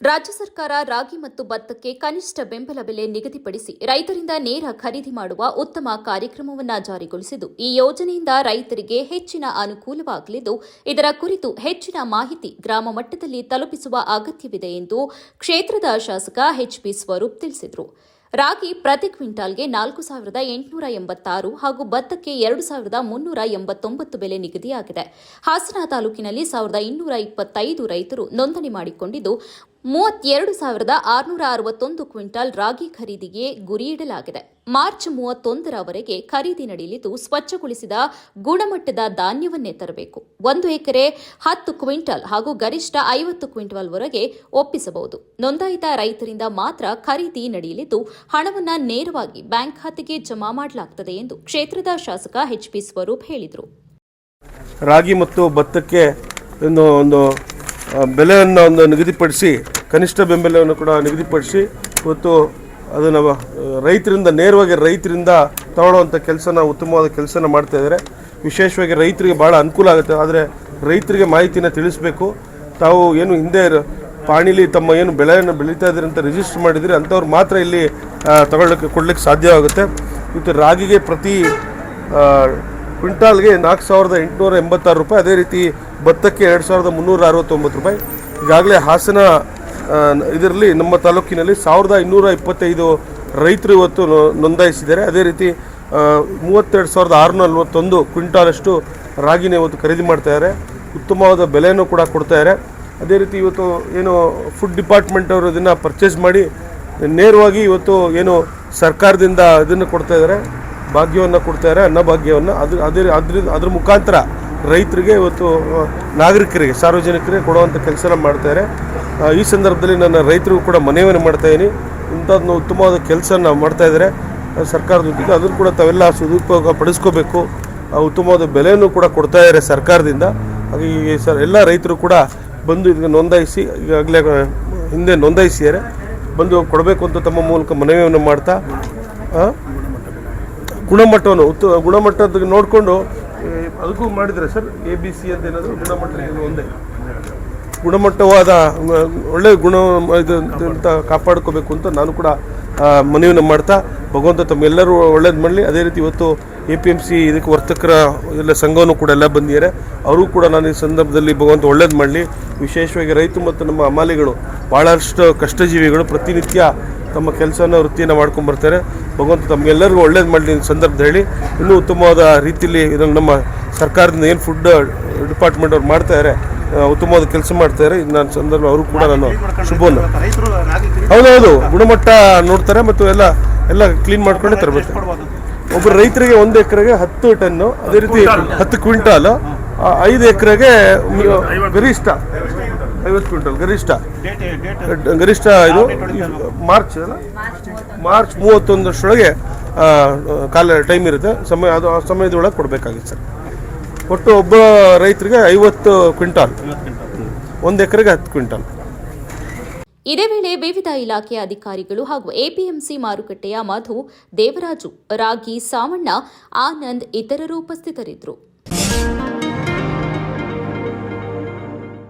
ರಾಜ್ಯ ಸರ್ಕಾರ ರಾಗಿ ಮತ್ತು ಭತ್ತಕ್ಕೆ ಕನಿಷ್ಠ ಬೆಂಬಲ ಬೆಲೆ ನಿಗದಿಪಡಿಸಿ ರೈತರಿಂದ ನೇರ ಖರೀದಿ ಮಾಡುವ ಉತ್ತಮ ಕಾರ್ಯಕ್ರಮವನ್ನು ಜಾರಿಗೊಳಿಸಿದ್ದು, ಈ ಯೋಜನೆಯಿಂದ ರೈತರಿಗೆ ಹೆಚ್ಚಿನ ಅನುಕೂಲವಾಗಲಿದ್ದು, ಇದರ ಕುರಿತು ಹೆಚ್ಚಿನ ಮಾಹಿತಿ ಗ್ರಾಮ ಮಟ್ಟದಲ್ಲಿ ತಲುಪಿಸುವ ಅಗತ್ಯವಿದೆ ಎಂದು ಕ್ಷೇತ್ರದ ಶಾಸಕ ಎಚ್ಪಿ ಸ್ವರೂಪ್ ತಿಳಿಸಿದರು. ರಾಗಿ ಪ್ರತಿ ಕ್ವಿಂಟಾಲ್ಗೆ 4,886 ಹಾಗೂ ಭತ್ತಕ್ಕೆ 2,389 ಬೆಲೆ ನಿಗದಿಯಾಗಿದೆ. ಹಾಸನ ತಾಲೂಕಿನಲ್ಲಿ 1,225 ರೈತರು ನೋಂದಣಿ ಮಾಡಿಕೊಂಡಿದ್ದು 32,661 ಕ್ವಿಂಟಾಲ್ ರಾಗಿ ಖರೀದಿಗೆ ಗುರಿಯಿಡಲಾಗಿದೆ. ಮಾರ್ಚ್ 31ರವರೆಗೆ ಖರೀದಿ ನಡೆಯಲಿದ್ದು, ಸ್ವಚ್ಛಗೊಳಿಸಿದ ಗುಣಮಟ್ಟದ ಧಾನ್ಯವನ್ನೇ ತರಬೇಕು. 1 ಎಕರೆ 10 ಕ್ವಿಂಟಾಲ್ ಹಾಗೂ ಗರಿಷ್ಠ 50 ಕ್ವಿಂಟಾಲ್ವರೆಗೆ ಒಪ್ಪಿಸಬಹುದು. ನೋಂದಾಯಿತ ರೈತರಿಂದ ಮಾತ್ರ ಖರೀದಿ ನಡೆಯಲಿದ್ದು, ಹಣವನ್ನು ನೇರವಾಗಿ ಬ್ಯಾಂಕ್ ಖಾತೆಗೆ ಜಮಾ ಮಾಡಲಾಗುತ್ತದೆ ಎಂದು ಕ್ಷೇತ್ರದ ಶಾಸಕ ಎಚ್ಪಿ ಸ್ವರೂಪ್ ಹೇಳಿದರು. ರಾಗಿ ಮತ್ತು ಭತ್ತಕ್ಕೆ ಒಂದು ಬೆಲೆಯನ್ನು ನಿಗದಿಪಡಿಸಿ, ಕನಿಷ್ಠ ಬೆಂಬಲವನ್ನು ಕೂಡ ನಿಗದಿಪಡಿಸಿ ಇವತ್ತು ಅದನ್ನು ರೈತರಿಂದ ನೇರವಾಗಿ ತಗೊಳ್ಳುವಂಥ ಕೆಲಸನ, ಉತ್ತಮವಾದ ಕೆಲಸನ ಮಾಡ್ತಾ ಇದ್ದಾರೆ. ವಿಶೇಷವಾಗಿ ರೈತರಿಗೆ ಭಾಳ ಅನುಕೂಲ ಆಗುತ್ತೆ. ಆದರೆ ರೈತರಿಗೆ ಮಾಹಿತಿನ ತಿಳಿಸಬೇಕು. ತಾವು ಏನು ಹಿಂದೆ ಪಾಣಿಲಿ ತಮ್ಮ ಏನು ಬೆಳೆಯನ್ನು ಬೆಳೀತಾ ಇದ್ದಾರೆ ಅಂತ ರಿಜಿಸ್ಟರ್ ಮಾಡಿದರೆ ಅಂಥವ್ರು ಮಾತ್ರ ಇಲ್ಲಿ ಕೊಡಲಿಕ್ಕೆ ಸಾಧ್ಯವಾಗುತ್ತೆ. ಇವತ್ತು ರಾಗಿಗೆ ಪ್ರತಿ ಕ್ವಿಂಟಾಲ್ಗೆ 4,886 ರೂಪಾಯಿ, ಅದೇ ರೀತಿ ಭತ್ತಕ್ಕೆ 2,369 ರೂಪಾಯಿ. ಈಗಾಗಲೇ ಹಾಸನ ಇದರಲ್ಲಿ ನಮ್ಮ ತಾಲೂಕಿನಲ್ಲಿ 1,225 ರೈತರು ಇವತ್ತು ನೋಂದಾಯಿಸಿದ್ದಾರೆ. ಅದೇ ರೀತಿ 32,641 ಕ್ವಿಂಟಾಲಷ್ಟು ರಾಗಿನ ಇವತ್ತು ಖರೀದಿ ಮಾಡ್ತಾಯಿದ್ದಾರೆ. ಉತ್ತಮವಾದ ಬೆಲೆಯನ್ನು ಕೂಡ ಕೊಡ್ತಾಯಿದ್ದಾರೆ. ಅದೇ ರೀತಿ ಇವತ್ತು ಏನು ಫುಡ್ ಡಿಪಾರ್ಟ್ಮೆಂಟ್ ಅವರು ಇದನ್ನು ಪರ್ಚೇಸ್ ಮಾಡಿ ನೇರವಾಗಿ ಇವತ್ತು ಏನು ಸರ್ಕಾರದಿಂದ ಇದನ್ನು ಕೊಡ್ತಾಯಿದ್ದಾರೆ, ಭಾಗ್ಯವನ್ನು ಕೊಡ್ತಾಯಿದ್ದಾರೆ, ಅನ್ನಭಾಗ್ಯವನ್ನು. ಅದ್ರ ಮುಖಾಂತರ ರೈತರಿಗೆ ಇವತ್ತು ನಾಗರಿಕರಿಗೆ, ಸಾರ್ವಜನಿಕರಿಗೆ ಕೊಡುವಂಥ ಕೆಲಸ ಮಾಡ್ತಾರೆ. ಈ ಸಂದರ್ಭದಲ್ಲಿ ನನ್ನ ರೈತರಿಗೂ ಕೂಡ ಮನವಿಯನ್ನು ಮಾಡ್ತಾಯಿದ್ದೀನಿ. ಇಂಥದ್ದನ್ನು ಉತ್ತಮವಾದ ಕೆಲಸನ ಮಾಡ್ತಾಯಿದ್ದಾರೆ ಸರ್ಕಾರದೊಂದಿಗೆ. ಅದನ್ನು ಕೂಡ ತಾವೆಲ್ಲ ಸದುಪಯೋಗ ಪಡಿಸ್ಕೋಬೇಕು. ಉತ್ತಮವಾದ ಬೆಲೆಯನ್ನು ಕೂಡ ಕೊಡ್ತಾ ಇದ್ದಾರೆ ಸರ್ಕಾರದಿಂದ. ಹಾಗೆ ಎಲ್ಲ ರೈತರು ಕೂಡ ಬಂದು ಇದನ್ನು ನೋಂದಾಯಿಸಿ, ಈಗಾಗಲೇ ಹಿಂದೆ ನೋಂದಾಯಿಸಿದ್ದಾರೆ, ಬಂದು ಕೊಡಬೇಕು ಅಂತ ತಮ್ಮ ಮೂಲಕ ಮನವಿಯನ್ನು ಮಾಡ್ತಾ ಗುಣಮಟ್ಟದ ನೋಡಿಕೊಂಡು ಅದಕ್ಕೂ ಮಾಡಿದರೆ ಸರ್, ABC ಅಂತ ಏನಾದರೂ ಗುಣಮಟ್ಟ ಒಂದೇ ಗುಣಮಟ್ಟವಾದ ಒಳ್ಳೆಯ ಅಂತ ಕಾಪಾಡ್ಕೋಬೇಕು ಅಂತ ನಾನು ಕೂಡ ಮನವಿಯನ್ನು ಮಾಡ್ತಾ, ಭಗವಂತ ತಮ್ಮೆಲ್ಲರೂ ಒಳ್ಳೇದು ಮಾಡಲಿ. ಅದೇ ರೀತಿ ಇವತ್ತು APMC ಇದಕ್ಕೆ ವರ್ತಕರ ಎಲ್ಲ ಸಂಘವನ್ನು ಕೂಡ ಎಲ್ಲ ಬಂದಿದ್ದಾರೆ. ಅವರು ಕೂಡ ನಾನು ಈ ಸಂದರ್ಭದಲ್ಲಿ ಭಗವಂತ ಒಳ್ಳೇದು ಮಾಡಲಿ. ವಿಶೇಷವಾಗಿ ರೈತ ಮತ್ತು ನಮ್ಮ ಹಮಾಲಿಗಳು, ಭಾಳಷ್ಟು ಕಷ್ಟಜೀವಿಗಳು ಪ್ರತಿನಿತ್ಯ ತಮ್ಮ ಕೆಲಸನ ವೃತ್ತಿಯನ್ನು ಮಾಡ್ಕೊಂಡು ಬರ್ತಾರೆ. ಭಗವಂತ ತಮಗೆಲ್ಲರಿಗೂ ಒಳ್ಳೇದು ಮಾಡಲಿ ಈ ಸಂದರ್ಭದಲ್ಲಿ ಹೇಳಿ, ಇನ್ನೂ ಉತ್ತಮವಾದ ರೀತಿಯಲ್ಲಿ ಇದನ್ನು ನಮ್ಮ ಸರ್ಕಾರದಿಂದ ಏನು ಫುಡ್ ಡಿಪಾರ್ಟ್ಮೆಂಟ್ ಅವ್ರು ಮಾಡ್ತಾಯಿದ್ದಾರೆ, ಉತ್ತಮವಾದ ಕೆಲಸ ಮಾಡ್ತಾರೆ. ನನ್ನ ಸಂದರ್ಭ ಅವರು ಕೂಡ ನಾನು ಶುಭವನ್ನು ಹೌದೌದು ಗುಣಮಟ್ಟ ನೋಡ್ತಾರೆ ಮತ್ತು ಎಲ್ಲ ಕ್ಲೀನ್ ಮಾಡ್ಕೊಂಡೇ ತರಬೇಕು. ಒಬ್ಬರು ರೈತರಿಗೆ 1 ಎಕರೆಗೆ 10 ಟನ್ನು, ಅದೇ ರೀತಿ 10 ಕ್ವಿಂಟಾಲ್, 5 ಎಕರೆಗೆ ಗರಿಷ್ಠ 50 ಕ್ವಿಂಟಲ್ ಗರಿಷ್ಠ ಇದು ಮಾರ್ಚ್ 31 ಟೈಮ್ ಇರುತ್ತೆ, ಅದು ಆ ಸಮಯದೊಳಗೆ ಕೊಡಬೇಕಾಗಿತ್ತು ಸರ್. ಒಟ್ಟು ಒಬ್ಬ ರೈತರಿಗೆ 50 ಕ್ವಿಂಟಾಲ್, 1 ಎಕರೆಗೆ 10 ಕ್ವಿಂಟಾಲ್. ಇದೇ ವೇಳೆ ವಿವಿಧ ಇಲಾಖೆಯ ಅಧಿಕಾರಿಗಳು ಹಾಗೂ APMC ಮಾರುಕಟ್ಟೆಯ ಮಧು, ದೇವರಾಜು, ರಾಗಿ, ಸಾವಣ್ಣ, ಆನಂದ್ ಇತರರು ಉಪಸ್ಥಿತರಿದ್ದರು.